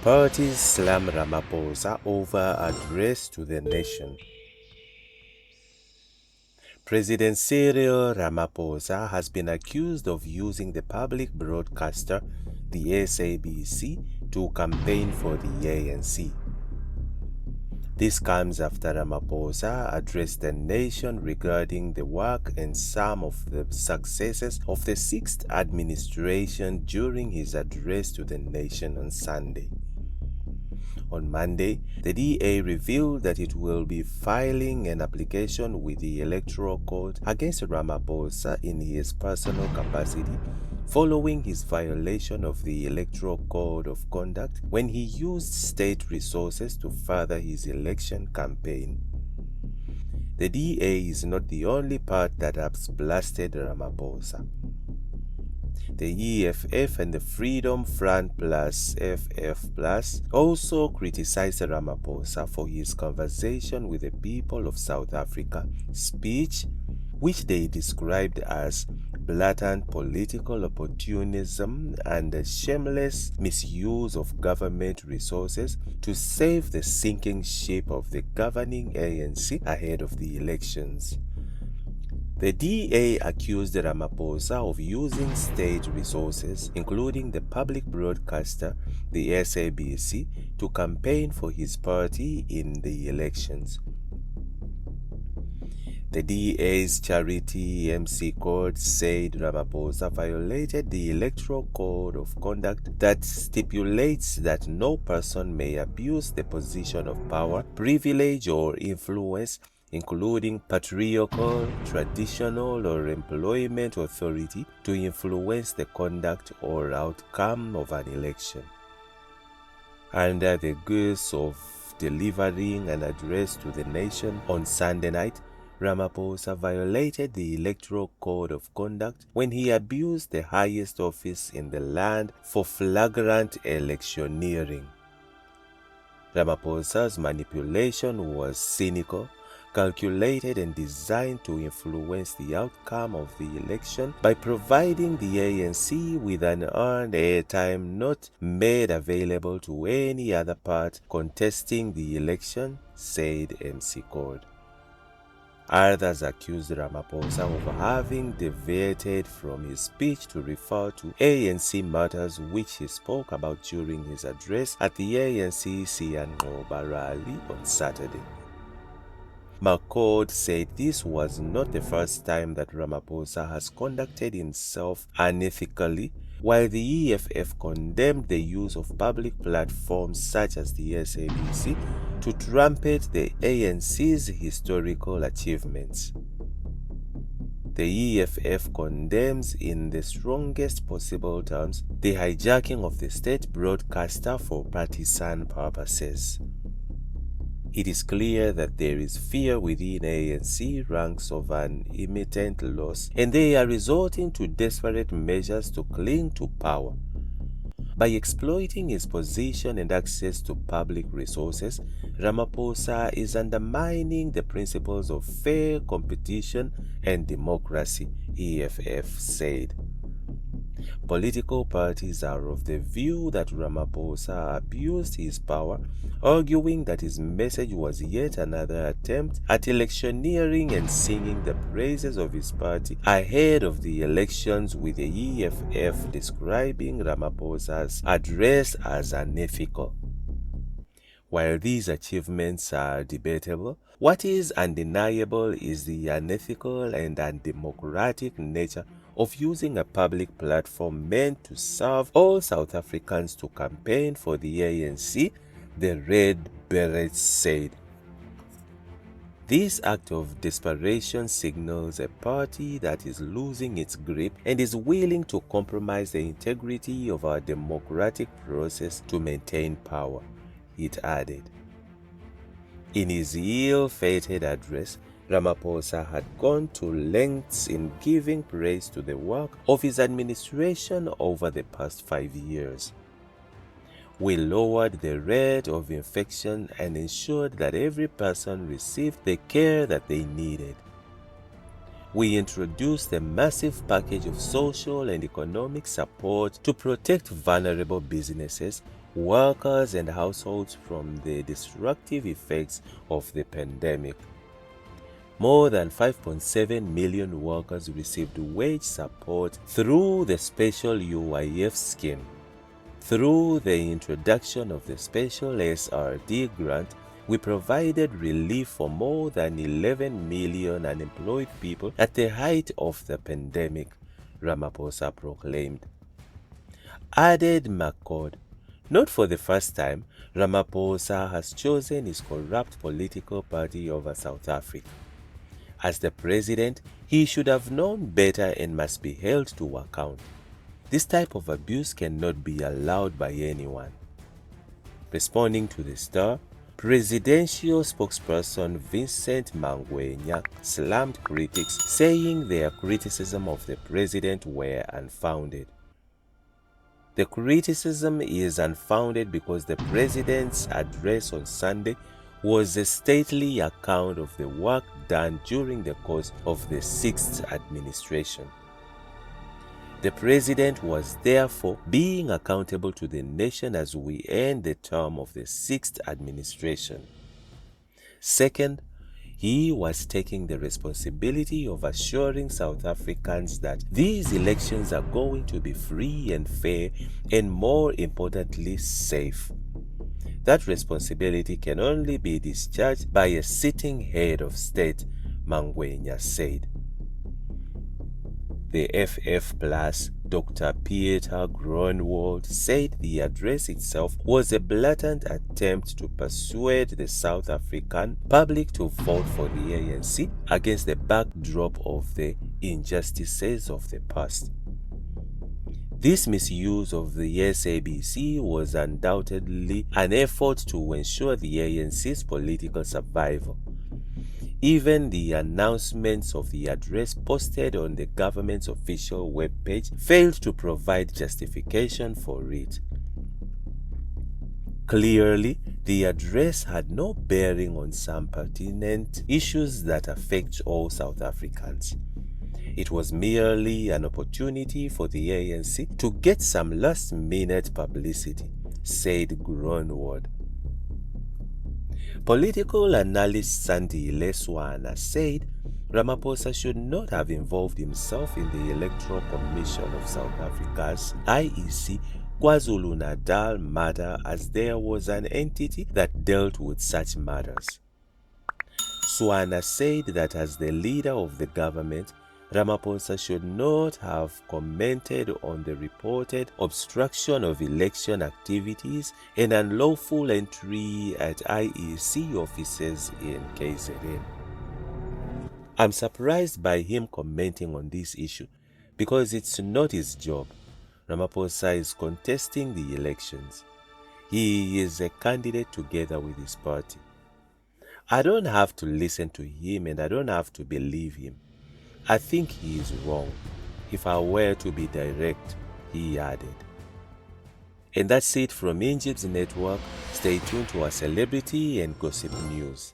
Parties slam Ramaphosa over address to the nation. President Cyril Ramaphosa has been accused of using the public broadcaster, the SABC, to campaign for the ANC. This comes after Ramaphosa addressed the nation regarding the work and some of the successes of the sixth administration during his address to the nation on Sunday. On Monday, the DA revealed that it will be filing an application with the Electoral Court against Ramaphosa in his personal capacity following his violation of the Electoral Code of Conduct when he used state resources to further his election campaign. The DA is not the only part that has blasted Ramaphosa. The EFF and the Freedom Front Plus FF Plus also criticized Ramaphosa for his conversation with the people of South Africa speech, which they described as blatant political opportunism and a shameless misuse of government resources to save the sinking ship of the governing ANC ahead of the elections. The DA accused Ramaphosa of using state resources, including the public broadcaster, the SABC, to campaign for his party in the elections. The DA's charity MC Court said Ramaphosa violated the Electoral Code of Conduct that stipulates that no person may abuse the position of power, privilege, or influence, including patriarchal, traditional, or employment authority, to influence the conduct or outcome of an election. Under the guise of delivering an address to the nation on Sunday night, Ramaphosa violated the Electoral Code of Conduct when he abused the highest office in the land for flagrant electioneering. Ramaphosa's manipulation was cynical, calculated, and designed to influence the outcome of the election by providing the ANC with an earned airtime not made available to any other part contesting the election, said MC Cord. Others accused Ramaphosa of having deviated from his speech to refer to ANC matters which he spoke about during his address at the ANC Siyanqoba rally on Saturday. McCord said this was not the first time that Ramaphosa has conducted himself unethically, while the EFF condemned the use of public platforms such as the SABC to trumpet the ANC's historical achievements. The EFF condemns in the strongest possible terms the hijacking of the state broadcaster for partisan purposes. It is clear that there is fear within ANC ranks of an imminent loss, and they are resorting to desperate measures to cling to power. By exploiting his position and access to public resources, Ramaphosa is undermining the principles of fair competition and democracy, EFF said. Political parties are of the view that Ramaphosa abused his power, arguing that his message was yet another attempt at electioneering and singing the praises of his party ahead of the elections, with the EFF describing Ramaphosa's address as unethical. While these achievements are debatable, what is undeniable is the unethical and undemocratic nature of using a public platform meant to serve all South Africans to campaign for the ANC, the Red Berets said. This act of desperation signals a party that is losing its grip and is willing to compromise the integrity of our democratic process to maintain power, it added. In his ill-fated address, Ramaphosa had gone to lengths in giving praise to the work of his administration over the past 5 years. We lowered the rate of infection and ensured that every person received the care that they needed. we introduced a massive package of social and economic support to protect vulnerable businesses, workers, and households from the destructive effects of the pandemic. More than 5.7 million workers received wage support through the special UIF scheme. Through the introduction of the special SRD grant, we provided relief for more than 11 million unemployed people at the height of the pandemic, Ramaphosa proclaimed. Added McCord, not for the first time, Ramaphosa has chosen his corrupt political party over South Africa. As the president, he should have known better and must be held to account. This type of abuse cannot be allowed by anyone. Responding to the Star, presidential spokesperson Vincent Mangwenya slammed critics, saying their criticism of the president were unfounded. The criticism is unfounded because the president's address on Sunday was a stately account of the work done during the course of the sixth administration. The president was therefore being accountable to the nation as we end the term of the sixth administration. Second, he was taking the responsibility of assuring South Africans that these elections are going to be free and fair and, more importantly, safe. That responsibility can only be discharged by a sitting head of state, Mangwenya said. The FF Plus, Dr. Pieter Groenewald, said the address itself was a blatant attempt to persuade the South African public to vote for the ANC against the backdrop of the injustices of the past. This misuse of the SABC was undoubtedly an effort to ensure the ANC's political survival. Even the announcements of the address posted on the government's official webpage failed to provide justification for it. Clearly, the address had no bearing on some pertinent issues that affect all South Africans. It was merely an opportunity for the ANC to get some last-minute publicity, said Groenewald. Political analyst Sandy Leswana said Ramaphosa should not have involved himself in the Electoral Commission of South Africa's IEC KwaZulu-Natal matter, as there was an entity that dealt with such matters. Swana said that as the leader of the government, Ramaphosa should not have commented on the reported obstruction of election activities and unlawful entry at IEC offices in KZN. I'm surprised by him commenting on this issue because it's not his job. Ramaphosa is contesting the elections. He is a candidate together with his party. I don't have to listen to him and I don't have to believe him. I think he is wrong, if I were to be direct, he added. And that's it from Injibs Network. Stay tuned to our celebrity and gossip news.